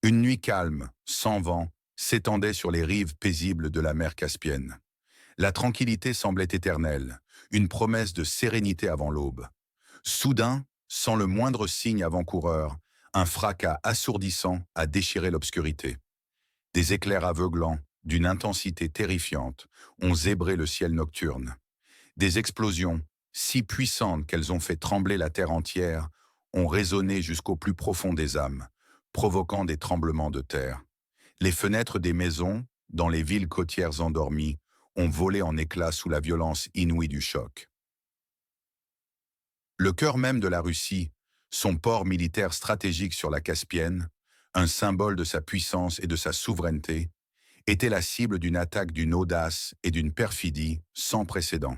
Une nuit calme, sans vent, s'étendait sur les rives paisibles de la mer Caspienne. La tranquillité semblait éternelle, une promesse de sérénité avant l'aube. Soudain, sans le moindre signe avant-coureur, un fracas assourdissant a déchiré l'obscurité. Des éclairs aveuglants, d'une intensité terrifiante, ont zébré le ciel nocturne. Des explosions, si puissantes qu'elles ont fait trembler la terre entière, ont résonné jusqu'au plus profond des âmes, provoquant des tremblements de terre. Les fenêtres des maisons, dans les villes côtières endormies, ont volé en éclats sous la violence inouïe du choc. Le cœur même de la Russie, son port militaire stratégique sur la Caspienne, un symbole de sa puissance et de sa souveraineté, était la cible d'une attaque d'une audace et d'une perfidie sans précédent.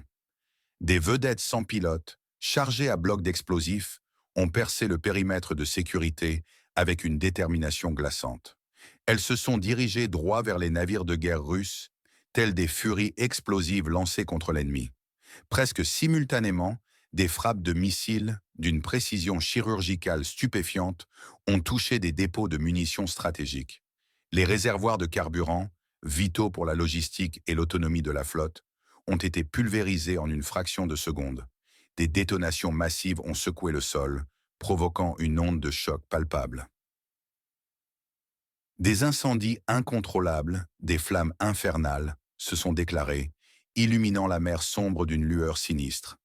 Des vedettes sans pilote, chargées à bloc d'explosifs, ont percé le périmètre de sécurité avec une détermination glaçante. Elles se sont dirigées droit vers les navires de guerre russes, telles des furies explosives lancées contre l'ennemi. Presque simultanément, des frappes de missiles, d'une précision chirurgicale stupéfiante, ont touché des dépôts de munitions stratégiques. Les réservoirs de carburant, vitaux pour la logistique et l'autonomie de la flotte, ont été pulvérisés en une fraction de seconde. Des détonations massives ont secoué le sol, provoquant une onde de choc palpable. Des incendies incontrôlables, des flammes infernales, se sont déclarés, illuminant la mer sombre d'une lueur sinistre.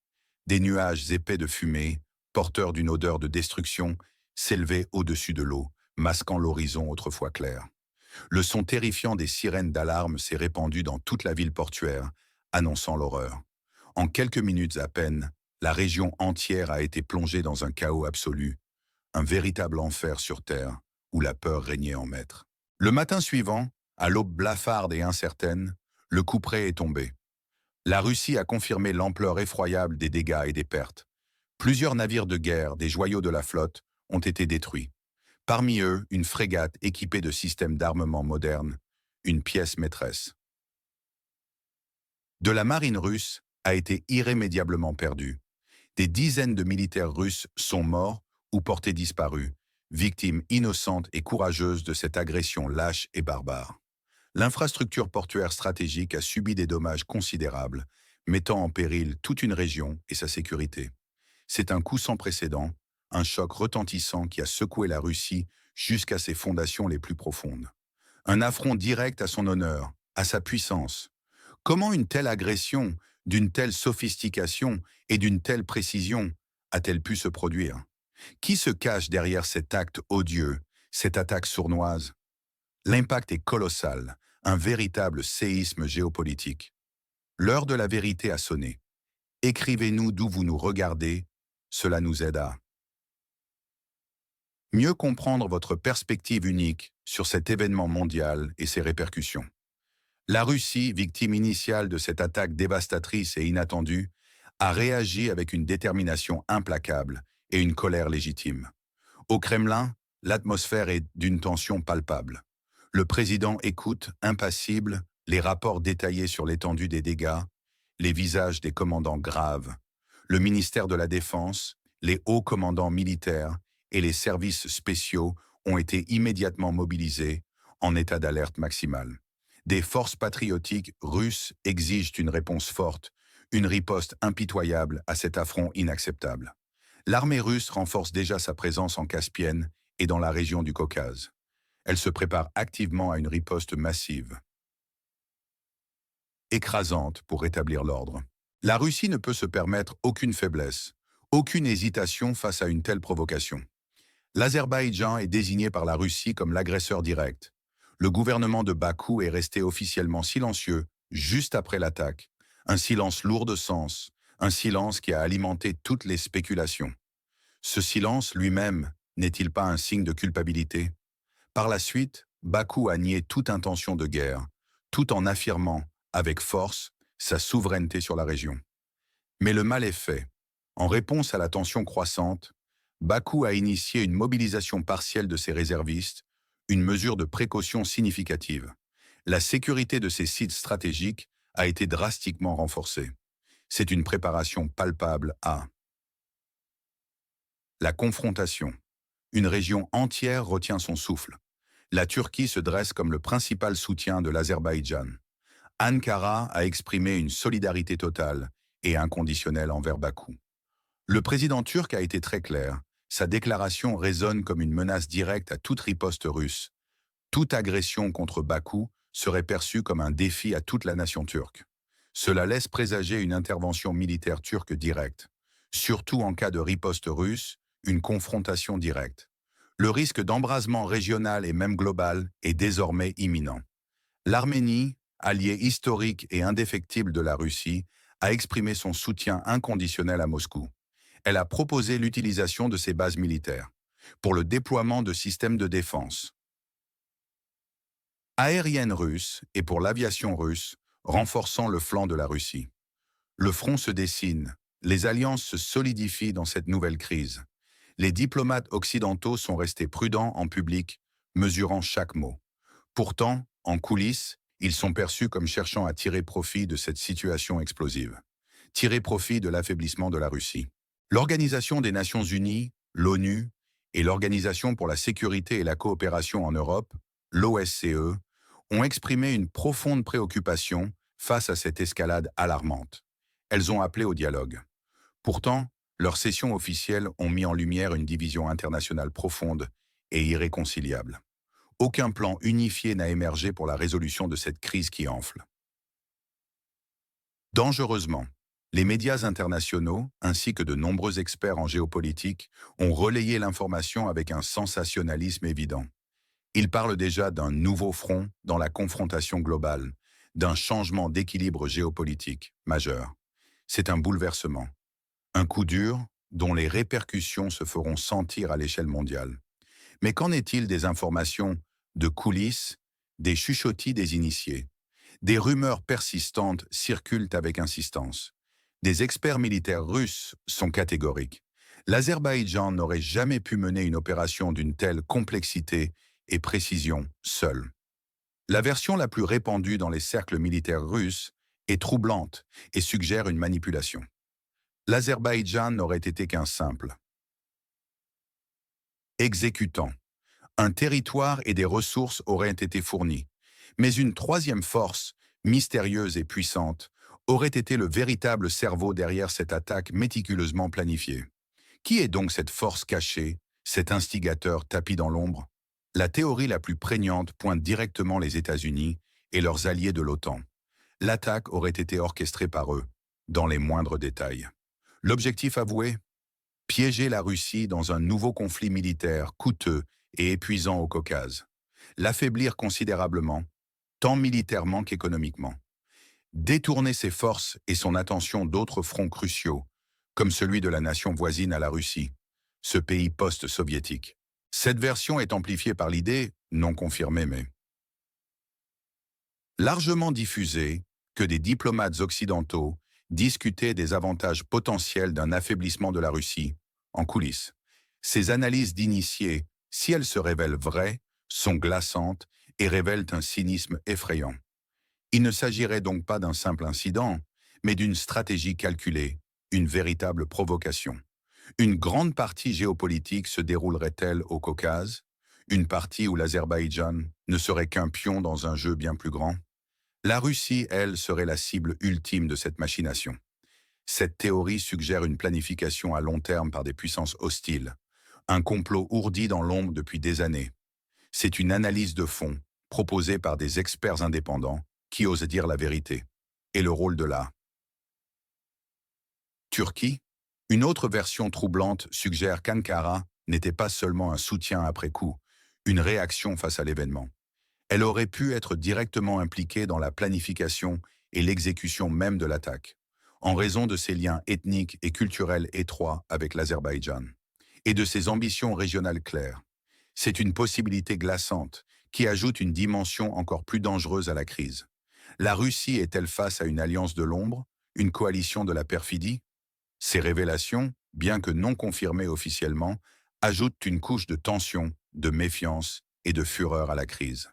Des nuages épais de fumée, porteurs d'une odeur de destruction, s'élevaient au-dessus de l'eau, masquant l'horizon autrefois clair. Le son terrifiant des sirènes d'alarme s'est répandu dans toute la ville portuaire, annonçant l'horreur. En quelques minutes à peine, la région entière a été plongée dans un chaos absolu, un véritable enfer sur terre, où la peur régnait en maître. Le matin suivant, à l'aube blafarde et incertaine, le couperet est tombé. La Russie a confirmé l'ampleur effroyable des dégâts et des pertes. Plusieurs navires de guerre, des joyaux de la flotte, ont été détruits. Parmi eux, une frégate équipée de systèmes d'armement modernes, une pièce maîtresse. De la marine russe a été irrémédiablement perdue. Des dizaines de militaires russes sont morts ou portés disparus, victimes innocentes et courageuses de cette agression lâche et barbare. L'infrastructure portuaire stratégique a subi des dommages considérables, mettant en péril toute une région et sa sécurité. C'est un coup sans précédent, un choc retentissant qui a secoué la Russie jusqu'à ses fondations les plus profondes. Un affront direct à son honneur, à sa puissance. Comment une telle agression, d'une telle sophistication et d'une telle précision a-t-elle pu se produire? Qui se cache derrière cet acte odieux, cette attaque sournoise? L'impact est colossal, un véritable séisme géopolitique. L'heure de la vérité a sonné. Écrivez-nous d'où vous nous regardez, cela nous aide à mieux comprendre votre perspective unique sur cet événement mondial et ses répercussions. La Russie, victime initiale de cette attaque dévastatrice et inattendue, a réagi avec une détermination implacable et une colère légitime. Au Kremlin, l'atmosphère est d'une tension palpable. Le président écoute, impassible, les rapports détaillés sur l'étendue des dégâts, les visages des commandants graves. Le ministère de la Défense, les hauts commandants militaires et les services spéciaux ont été immédiatement mobilisés en état d'alerte maximale. Des forces patriotiques russes exigent une réponse forte, une riposte impitoyable à cet affront inacceptable. L'armée russe renforce déjà sa présence en Caspienne et dans la région du Caucase. Elle se prépare activement à une riposte massive, écrasante pour rétablir l'ordre. La Russie ne peut se permettre aucune faiblesse, aucune hésitation face à une telle provocation. L'Azerbaïdjan est désigné par la Russie comme l'agresseur direct. Le gouvernement de Bakou est resté officiellement silencieux juste après l'attaque. Un silence lourd de sens, un silence qui a alimenté toutes les spéculations. Ce silence lui-même n'est-il pas un signe de culpabilité? Par la suite, Bakou a nié toute intention de guerre, tout en affirmant, avec force, sa souveraineté sur la région. Mais le mal est fait. En réponse à la tension croissante, Bakou a initié une mobilisation partielle de ses réservistes, une mesure de précaution significative. La sécurité de ces sites stratégiques a été drastiquement renforcée. C'est une préparation palpable à la confrontation. Une région entière retient son souffle. La Turquie se dresse comme le principal soutien de l'Azerbaïdjan. Ankara a exprimé une solidarité totale et inconditionnelle envers Bakou. Le président turc a été très clair. Sa déclaration résonne comme une menace directe à toute riposte russe. Toute agression contre Bakou serait perçue comme un défi à toute la nation turque. Cela laisse présager une intervention militaire turque directe. Surtout en cas de riposte russe, une confrontation directe. Le risque d'embrasement régional et même global est désormais imminent. L'Arménie, allié historique et indéfectible de la Russie, a exprimé son soutien inconditionnel à Moscou. Elle a proposé l'utilisation de ses bases militaires pour le déploiement de systèmes de défense aérienne russe et pour l'aviation russe, renforçant le flanc de la Russie. Le front se dessine, les alliances se solidifient dans cette nouvelle crise. Les diplomates occidentaux sont restés prudents en public, mesurant chaque mot. Pourtant, en coulisses, ils sont perçus comme cherchant à tirer profit de cette situation explosive. Tirer profit de l'affaiblissement de la Russie. L'Organisation des Nations Unies, l'ONU, et l'Organisation pour la sécurité et la coopération en Europe, l'OSCE, ont exprimé une profonde préoccupation face à cette escalade alarmante. Elles ont appelé au dialogue. Pourtant, leurs sessions officielles ont mis en lumière une division internationale profonde et irréconciliable. Aucun plan unifié n'a émergé pour la résolution de cette crise qui enfle. Dangereusement, les médias internationaux, ainsi que de nombreux experts en géopolitique, ont relayé l'information avec un sensationnalisme évident. Ils parlent déjà d'un nouveau front dans la confrontation globale, d'un changement d'équilibre géopolitique majeur. C'est un bouleversement, un coup dur dont les répercussions se feront sentir à l'échelle mondiale. Mais qu'en est-il des informations de coulisses, des chuchottis des initiés? Des rumeurs persistantes circulent avec insistance. Des experts militaires russes sont catégoriques. L'Azerbaïdjan n'aurait jamais pu mener une opération d'une telle complexité et précision seul. La version la plus répandue dans les cercles militaires russes est troublante et suggère une manipulation. L'Azerbaïdjan n'aurait été qu'un simple exécutant. Un territoire et des ressources auraient été fournis, mais une troisième force, mystérieuse et puissante, aurait été le véritable cerveau derrière cette attaque méticuleusement planifiée. Qui est donc cette force cachée, cet instigateur tapi dans l'ombre? La théorie la plus prégnante pointe directement les États-Unis et leurs alliés de l'OTAN. L'attaque aurait été orchestrée par eux, dans les moindres détails. L'objectif avoué? Piéger la Russie dans un nouveau conflit militaire coûteux et épuisant au Caucase. L'affaiblir considérablement, tant militairement qu'économiquement. Détourner ses forces et son attention d'autres fronts cruciaux, comme celui de la nation voisine à la Russie, ce pays post-soviétique. Cette version est amplifiée par l'idée, non confirmée mais largement diffusée, que des diplomates occidentaux discutaient des avantages potentiels d'un affaiblissement de la Russie, en coulisses. Ces analyses d'initiés, si elles se révèlent vraies, sont glaçantes et révèlent un cynisme effrayant. Il ne s'agirait donc pas d'un simple incident, mais d'une stratégie calculée, une véritable provocation. Une grande partie géopolitique se déroulerait-elle au Caucase? Une partie où l'Azerbaïdjan ne serait qu'un pion dans un jeu bien plus grand? La Russie, elle, serait la cible ultime de cette machination. Cette théorie suggère une planification à long terme par des puissances hostiles, un complot ourdi dans l'ombre depuis des années. C'est une analyse de fond, proposée par des experts indépendants, qui osent dire la vérité. Et le rôle de la Turquie? Une autre version troublante suggère qu'Ankara n'était pas seulement un soutien après coup, une réaction face à l'événement. Elle aurait pu être directement impliquée dans la planification et l'exécution même de l'attaque, en raison de ses liens ethniques et culturels étroits avec l'Azerbaïdjan, et de ses ambitions régionales claires. C'est une possibilité glaçante qui ajoute une dimension encore plus dangereuse à la crise. La Russie est-elle face à une alliance de l'ombre, une coalition de la perfidie? Ces révélations, bien que non confirmées officiellement, ajoutent une couche de tension, de méfiance et de fureur à la crise.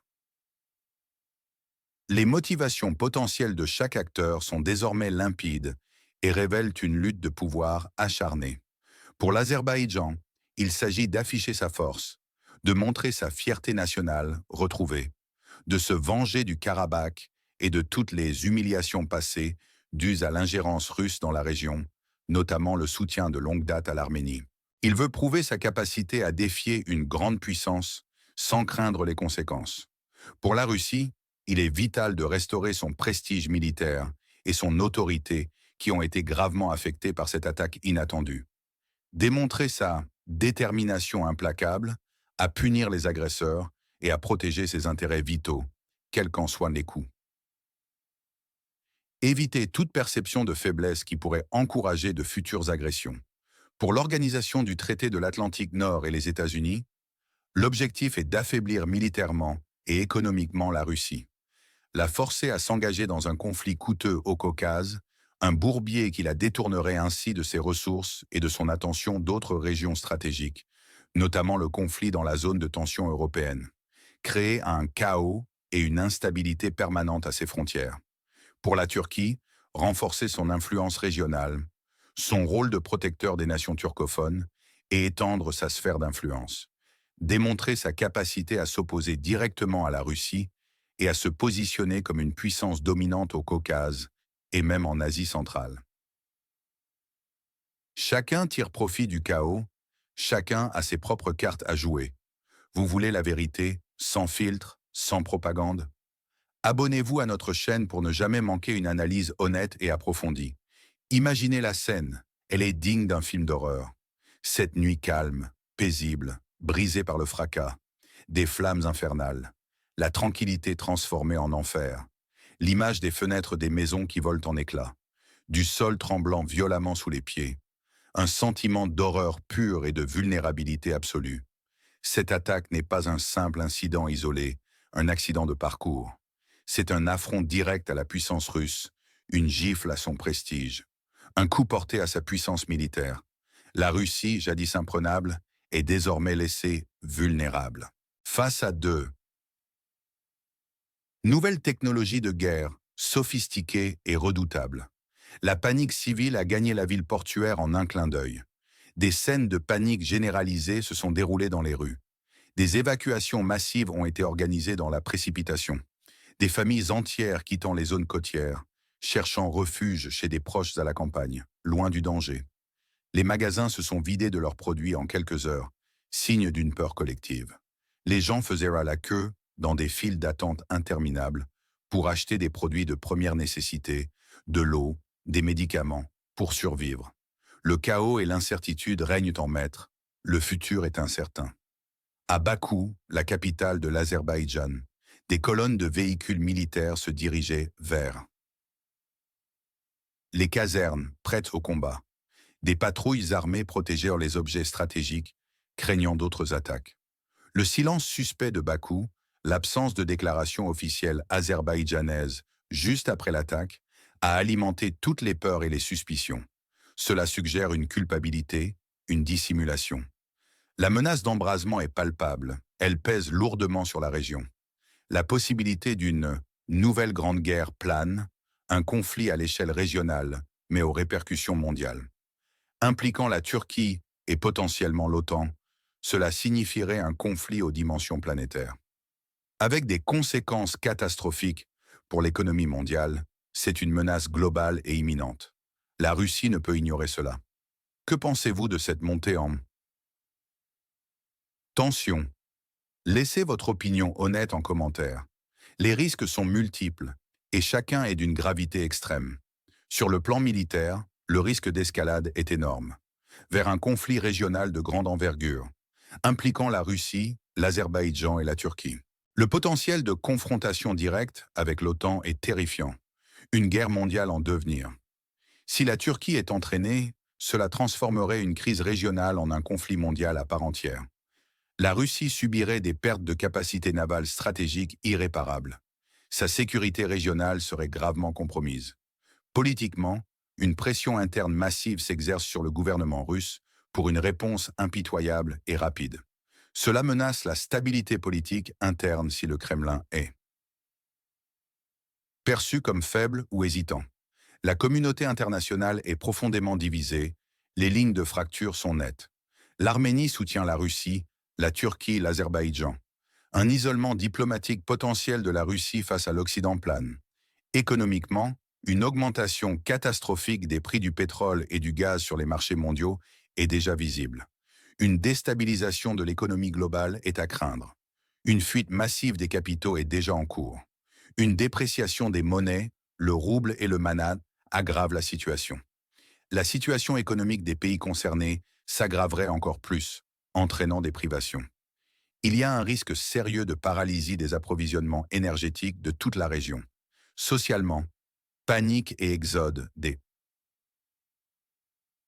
Les motivations potentielles de chaque acteur sont désormais limpides et révèlent une lutte de pouvoir acharnée. Pour l'Azerbaïdjan, il s'agit d'afficher sa force, de montrer sa fierté nationale retrouvée, de se venger du Karabakh et de toutes les humiliations passées dues à l'ingérence russe dans la région, notamment le soutien de longue date à l'Arménie. Il veut prouver sa capacité à défier une grande puissance sans craindre les conséquences. Pour la Russie, il est vital de restaurer son prestige militaire et son autorité qui ont été gravement affectés par cette attaque inattendue. Démontrer sa détermination implacable à punir les agresseurs et à protéger ses intérêts vitaux, quels qu'en soient les coûts. Éviter toute perception de faiblesse qui pourrait encourager de futures agressions. Pour l'organisation du traité de l'Atlantique Nord et les États-Unis, l'objectif est d'affaiblir militairement et économiquement la Russie, la forcer à s'engager dans un conflit coûteux au Caucase, un bourbier qui la détournerait ainsi de ses ressources et de son attention d'autres régions stratégiques, notamment le conflit dans la zone de tension européenne, créer un chaos et une instabilité permanente à ses frontières. Pour la Turquie, renforcer son influence régionale, son rôle de protecteur des nations turcophones et étendre sa sphère d'influence. Démontrer sa capacité à s'opposer directement à la Russie et à se positionner comme une puissance dominante au Caucase et même en Asie centrale. Chacun tire profit du chaos, chacun a ses propres cartes à jouer. Vous voulez la vérité, sans filtre, sans propagande? Abonnez-vous à notre chaîne pour ne jamais manquer une analyse honnête et approfondie. Imaginez la scène, elle est digne d'un film d'horreur. Cette nuit calme, paisible, brisée par le fracas, des flammes infernales, la tranquillité transformée en enfer, l'image des fenêtres des maisons qui volent en éclats, du sol tremblant violemment sous les pieds, un sentiment d'horreur pure et de vulnérabilité absolue. Cette attaque n'est pas un simple incident isolé, un accident de parcours. C'est un affront direct à la puissance russe, une gifle à son prestige, un coup porté à sa puissance militaire. La Russie, jadis imprenable, est désormais laissée vulnérable. Face à deux nouvelles technologies de guerre, sophistiquées et redoutables. La panique civile a gagné la ville portuaire en un clin d'œil. Des scènes de panique généralisée se sont déroulées dans les rues. Des évacuations massives ont été organisées dans la précipitation. Des familles entières quittant les zones côtières, cherchant refuge chez des proches à la campagne, loin du danger. Les magasins se sont vidés de leurs produits en quelques heures, signe d'une peur collective. Les gens faisaient à la queue, dans des files d'attente interminables, pour acheter des produits de première nécessité, de l'eau, des médicaments, pour survivre. Le chaos et l'incertitude règnent en maître, le futur est incertain. À Bakou, la capitale de l'Azerbaïdjan, des colonnes de véhicules militaires se dirigeaient vers les casernes, prêtes au combat. Des patrouilles armées protégèrent les objets stratégiques, craignant d'autres attaques. Le silence suspect de Bakou, l'absence de déclaration officielle azerbaïdjanaise juste après l'attaque, a alimenté toutes les peurs et les suspicions. Cela suggère une culpabilité, une dissimulation. La menace d'embrasement est palpable, elle pèse lourdement sur la région. La possibilité d'une nouvelle grande guerre plane, un conflit à l'échelle régionale, mais aux répercussions mondiales. Impliquant la Turquie et potentiellement l'OTAN, cela signifierait un conflit aux dimensions planétaires. Avec des conséquences catastrophiques pour l'économie mondiale, c'est une menace globale et imminente. La Russie ne peut ignorer cela. Que pensez-vous de cette montée en tension? Laissez votre opinion honnête en commentaire. Les risques sont multiples et chacun est d'une gravité extrême. Sur le plan militaire, le risque d'escalade est énorme, vers un conflit régional de grande envergure, impliquant la Russie, l'Azerbaïdjan et la Turquie. Le potentiel de confrontation directe avec l'OTAN est terrifiant, une guerre mondiale en devenir. Si la Turquie est entraînée, cela transformerait une crise régionale en un conflit mondial à part entière. La Russie subirait des pertes de capacités navales stratégiques irréparables. Sa sécurité régionale serait gravement compromise. Politiquement, une pression interne massive s'exerce sur le gouvernement russe pour une réponse impitoyable et rapide. Cela menace la stabilité politique interne si le Kremlin est perçu comme faible ou hésitant. La communauté internationale est profondément divisée, les lignes de fracture sont nettes. L'Arménie soutient la Russie, La Turquie, l'Azerbaïdjan. Un isolement diplomatique potentiel de la Russie face à l'Occident plane. Économiquement, une augmentation catastrophique des prix du pétrole et du gaz sur les marchés mondiaux est déjà visible. Une déstabilisation de l'économie globale est à craindre. Une fuite massive des capitaux est déjà en cours. Une dépréciation des monnaies, le rouble et le manat, aggrave la situation. La situation économique des pays concernés s'aggraverait encore plus, entraînant des privations. Il y a un risque sérieux de paralysie des approvisionnements énergétiques de toute la région. Socialement, panique et exode des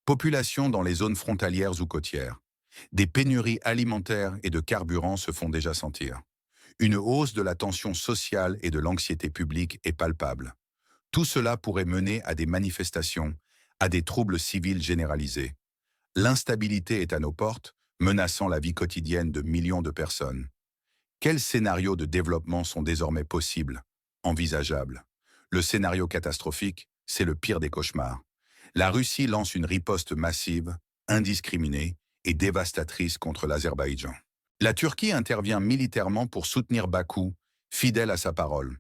populations dans les zones frontalières ou côtières. Des pénuries alimentaires et de carburant se font déjà sentir. Une hausse de la tension sociale et de l'anxiété publique est palpable. Tout cela pourrait mener à des manifestations, à des troubles civils généralisés. L'instabilité est à nos portes, menaçant la vie quotidienne de millions de personnes. Quels scénarios de développement sont désormais possibles, envisageables? Le scénario catastrophique, c'est le pire des cauchemars. La Russie lance une riposte massive, indiscriminée et dévastatrice contre l'Azerbaïdjan. La Turquie intervient militairement pour soutenir Bakou, fidèle à sa parole.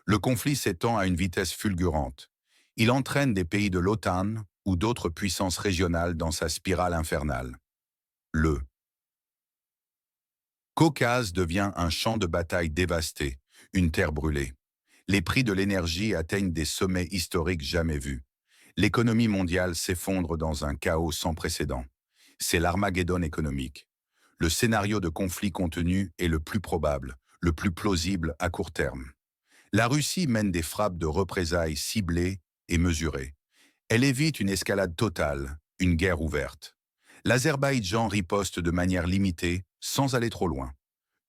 Le conflit s'étend à une vitesse fulgurante. Il entraîne des pays de l'OTAN ou d'autres puissances régionales dans sa spirale infernale. Le Caucase devient un champ de bataille dévasté, une terre brûlée. Les prix de l'énergie atteignent des sommets historiques jamais vus. L'économie mondiale s'effondre dans un chaos sans précédent. C'est l'Armageddon économique. Le scénario de conflit contenu est le plus probable, le plus plausible à court terme. La Russie mène des frappes de représailles ciblées et mesurées. Elle évite une escalade totale, une guerre ouverte. L'Azerbaïdjan riposte de manière limitée, sans aller trop loin.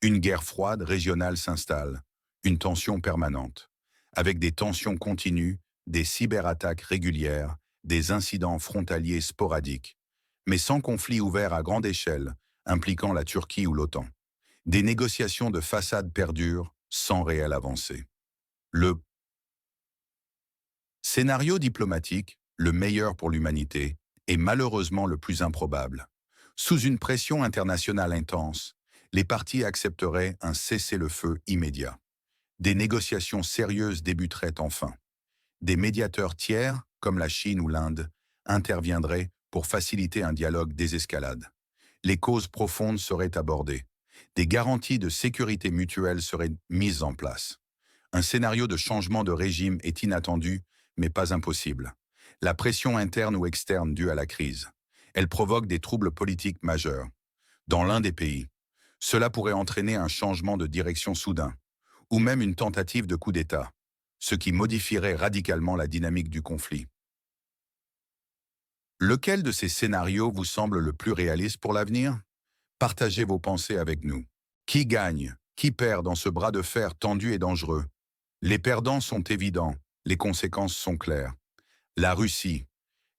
Une guerre froide régionale s'installe, une tension permanente, avec des tensions continues, des cyberattaques régulières, des incidents frontaliers sporadiques, mais sans conflit ouvert à grande échelle, impliquant la Turquie ou l'OTAN. Des négociations de façade perdurent, sans réelle avancée. Le scénario diplomatique, le meilleur pour l'humanité, est malheureusement le plus improbable. Sous une pression internationale intense, les parties accepteraient un cessez-le-feu immédiat. Des négociations sérieuses débuteraient enfin. Des médiateurs tiers, comme la Chine ou l'Inde, interviendraient pour faciliter un dialogue désescalade. Les causes profondes seraient abordées. Des garanties de sécurité mutuelle seraient mises en place. Un scénario de changement de régime est inattendu, mais pas impossible. La pression interne ou externe due à la crise. Elle provoque des troubles politiques majeurs. Dans l'un des pays, cela pourrait entraîner un changement de direction soudain, ou même une tentative de coup d'État, ce qui modifierait radicalement la dynamique du conflit. Lequel de ces scénarios vous semble le plus réaliste pour l'avenir? Partagez vos pensées avec nous. Qui gagne? Qui perd dans ce bras de fer tendu et dangereux? Les perdants sont évidents, les conséquences sont claires. La Russie,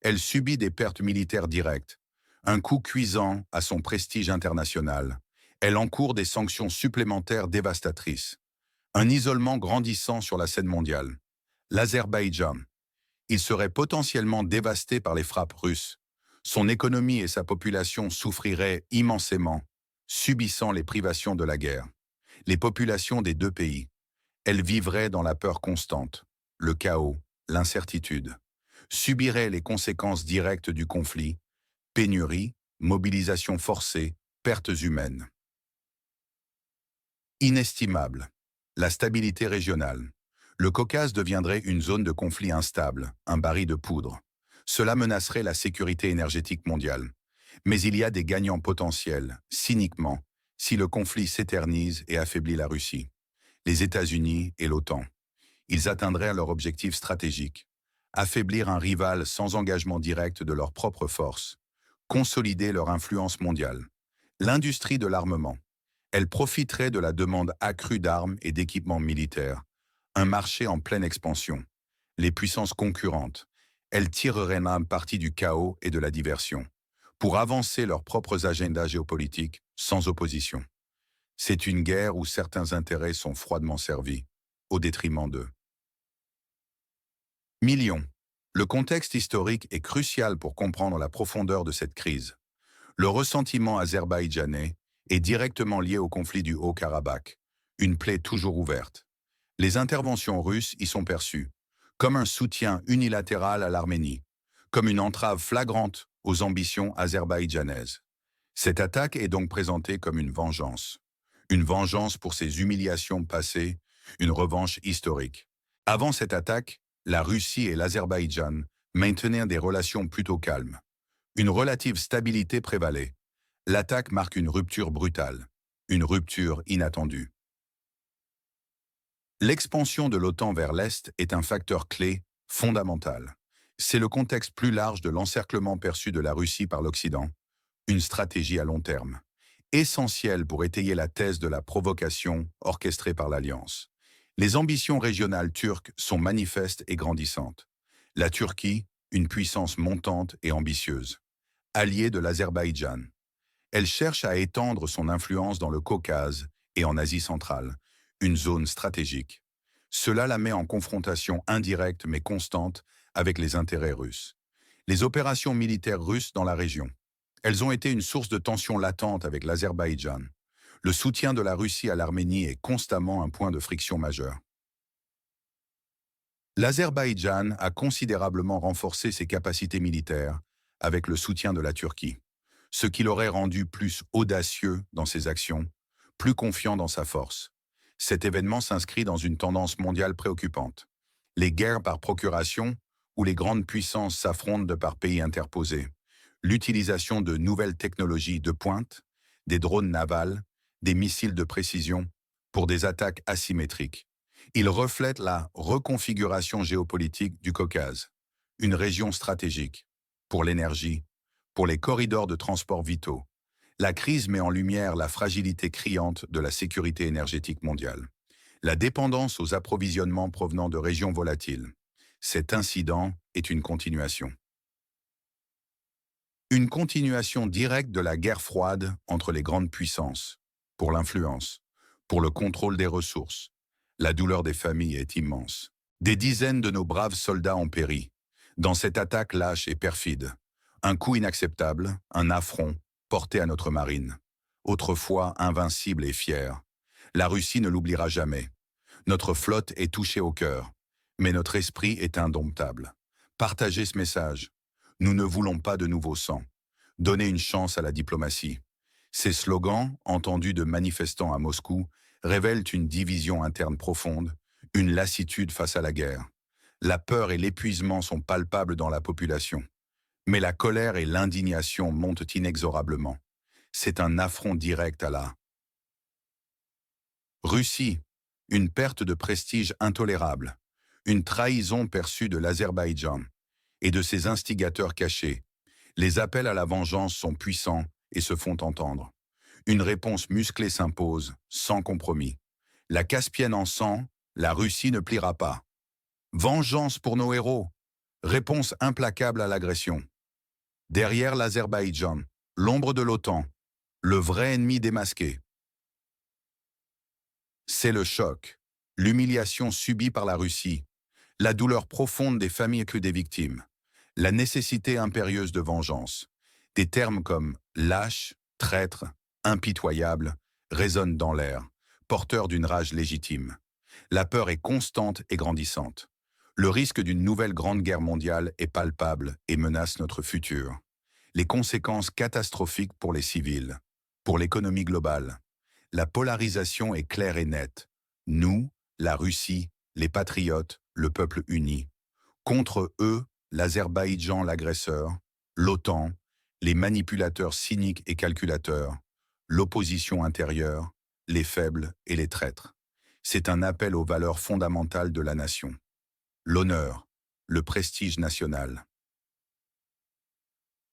elle subit des pertes militaires directes, un coup cuisant à son prestige international. Elle encourt des sanctions supplémentaires dévastatrices. Un isolement grandissant sur la scène mondiale. L'Azerbaïdjan, il serait potentiellement dévasté par les frappes russes. Son économie et sa population souffriraient immensément, subissant les privations de la guerre. Les populations des deux pays, elles vivraient dans la peur constante, le chaos, l'incertitude, subiraient les conséquences directes du conflit, pénurie, mobilisation forcée, pertes humaines. Inestimable. La stabilité régionale. Le Caucase deviendrait une zone de conflit instable, un baril de poudre. Cela menacerait la sécurité énergétique mondiale. Mais il y a des gagnants potentiels, cyniquement, si le conflit s'éternise et affaiblit la Russie. Les États-Unis et l'OTAN. Ils atteindraient leur objectif stratégique. Affaiblir un rival sans engagement direct de leurs propres forces. Consolider leur influence mondiale. L'industrie de l'armement. Elle profiterait de la demande accrue d'armes et d'équipements militaires. Un marché en pleine expansion. Les puissances concurrentes. Elles tireraient même parti du chaos et de la diversion, pour avancer leurs propres agendas géopolitiques sans opposition. C'est une guerre où certains intérêts sont froidement servis, au détriment d'eux. Millions. Le contexte historique est crucial pour comprendre la profondeur de cette crise. Le ressentiment azerbaïdjanais est directement liée au conflit du Haut-Karabakh, une plaie toujours ouverte. Les interventions russes y sont perçues comme un soutien unilatéral à l'Arménie, comme une entrave flagrante aux ambitions azerbaïdjanaises. Cette attaque est donc présentée comme une vengeance. Une vengeance pour ses humiliations passées, une revanche historique. Avant cette attaque, la Russie et l'Azerbaïdjan maintenaient des relations plutôt calmes. Une relative stabilité prévalait. L'attaque marque une rupture brutale, une rupture inattendue. L'expansion de l'OTAN vers l'Est est un facteur clé, fondamental. C'est le contexte plus large de l'encerclement perçu de la Russie par l'Occident, une stratégie à long terme, essentielle pour étayer la thèse de la provocation orchestrée par l'Alliance. Les ambitions régionales turques sont manifestes et grandissantes. La Turquie, une puissance montante et ambitieuse, alliée de l'Azerbaïdjan. Elle cherche à étendre son influence dans le Caucase et en Asie centrale, une zone stratégique. Cela la met en confrontation indirecte mais constante avec les intérêts russes. Les opérations militaires russes dans la région. Elles ont été une source de tension latente avec l'Azerbaïdjan. Le soutien de la Russie à l'Arménie est constamment un point de friction majeur. L'Azerbaïdjan a considérablement renforcé ses capacités militaires avec le soutien de la Turquie, ce qui l'aurait rendu plus audacieux dans ses actions, plus confiant dans sa force. Cet événement s'inscrit dans une tendance mondiale préoccupante. Les guerres par procuration, où les grandes puissances s'affrontent de par pays interposés. L'utilisation de nouvelles technologies de pointe, des drones navals, des missiles de précision, pour des attaques asymétriques. Il reflète la reconfiguration géopolitique du Caucase, une région stratégique, pour l'énergie, pour les corridors de transport vitaux. La crise met en lumière la fragilité criante de la sécurité énergétique mondiale. La dépendance aux approvisionnements provenant de régions volatiles. Cet incident est une continuation. Une continuation directe de la guerre froide entre les grandes puissances, pour l'influence, pour le contrôle des ressources. La douleur des familles est immense. Des dizaines de nos braves soldats ont péri, dans cette attaque lâche et perfide. Un coup inacceptable, un affront, porté à notre marine. Autrefois invincible et fière. La Russie ne l'oubliera jamais. Notre flotte est touchée au cœur, mais notre esprit est indomptable. Partagez ce message. Nous ne voulons pas de nouveau sang. Donnez une chance à la diplomatie. Ces slogans, entendus de manifestants à Moscou, révèlent une division interne profonde, une lassitude face à la guerre. La peur et l'épuisement sont palpables dans la population. Mais la colère et l'indignation montent inexorablement. C'est un affront direct à la Russie, une perte de prestige intolérable, une trahison perçue de l'Azerbaïdjan et de ses instigateurs cachés. Les appels à la vengeance sont puissants et se font entendre. Une réponse musclée s'impose, sans compromis. La Caspienne en sang, la Russie ne pliera pas. Vengeance pour nos héros. Réponse implacable à l'agression. Derrière l'Azerbaïdjan, l'ombre de l'OTAN, le vrai ennemi démasqué. C'est le choc, l'humiliation subie par la Russie, la douleur profonde des familles que des victimes, la nécessité impérieuse de vengeance. Des termes comme lâche, traître, impitoyable résonnent dans l'air, porteurs d'une rage légitime. La peur est constante et grandissante. Le risque d'une nouvelle grande guerre mondiale est palpable et menace notre futur. Les conséquences catastrophiques pour les civils, pour l'économie globale. La polarisation est claire et nette. Nous, la Russie, les patriotes, le peuple uni. Contre eux, l'Azerbaïdjan l'agresseur, l'OTAN, les manipulateurs cyniques et calculateurs, l'opposition intérieure, les faibles et les traîtres. C'est un appel aux valeurs fondamentales de la nation. L'honneur, le prestige national.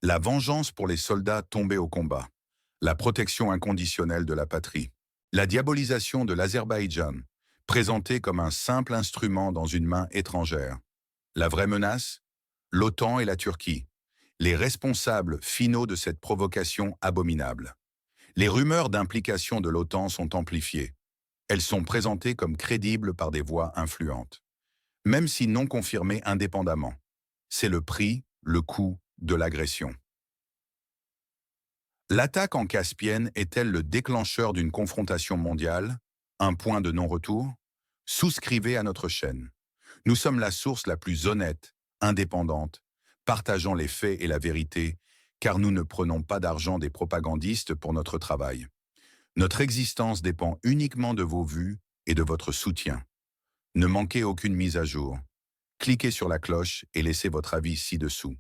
La vengeance pour les soldats tombés au combat. La protection inconditionnelle de la patrie. La diabolisation de l'Azerbaïdjan, présentée comme un simple instrument dans une main étrangère. La vraie menace, l'OTAN et la Turquie, les responsables finaux de cette provocation abominable. Les rumeurs d'implication de l'OTAN sont amplifiées. Elles sont présentées comme crédibles par des voix influentes, même si non confirmées indépendamment. C'est le prix, le coût de l'agression. L'attaque en Caspienne est-elle le déclencheur d'une confrontation mondiale? Un point de non-retour? Souscrivez à notre chaîne. Nous sommes la source la plus honnête, indépendante, partageant les faits et la vérité, car nous ne prenons pas d'argent des propagandistes pour notre travail. Notre existence dépend uniquement de vos vues et de votre soutien. Ne manquez aucune mise à jour. Cliquez sur la cloche et laissez votre avis ci-dessous.